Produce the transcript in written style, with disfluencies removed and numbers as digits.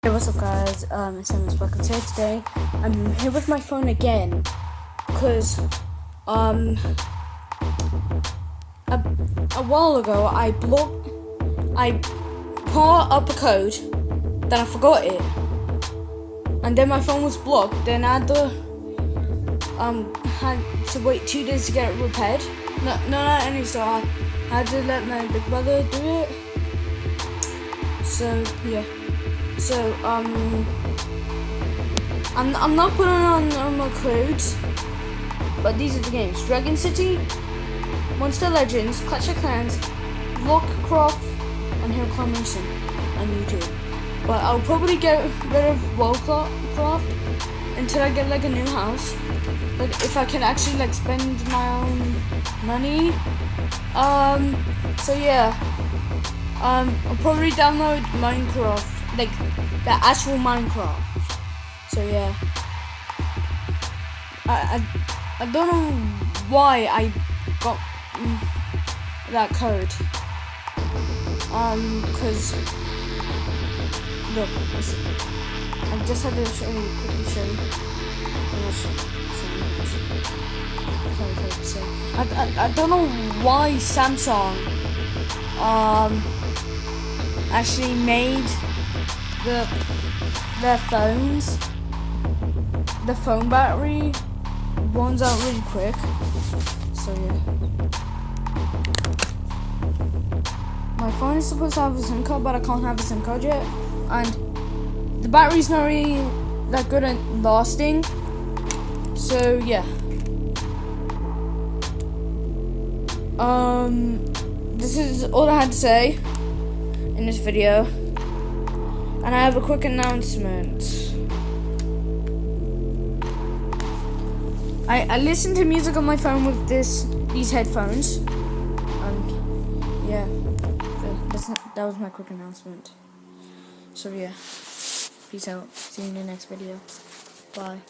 Hey, what's up guys, it's Sam Sparkles here today. I'm here with my phone again, because, a while ago, I put up a code, then I forgot it, and then my phone was blocked, then I had to wait 2 days to get it repaired. Not any, so I had to let my big brother do it, so, yeah. So, I'm not putting on my codes, but these are the games: Dragon City, Monster Legends, Clash of Clans, Blockcraft, and Hill Climb Racing on YouTube. But I'll probably get rid of Worldcraft until I get like a new house. Like if I can actually like spend my own money. So yeah. I'll probably download Minecraft. Like the actual Minecraft. So yeah, I don't know why I got that code. Cause look, I just had to quickly show you. I don't know why Samsung actually made their phones, the phone battery runs out really quick. So yeah, my phone is supposed to have a SIM card, but I can't have a SIM card yet, and the battery's not really that good at lasting. So yeah, this is all I had to say in this video. And I have a quick announcement. I listen to music on my phone with these headphones. And yeah, that was my quick announcement. So yeah, peace out. See you in the next video. Bye.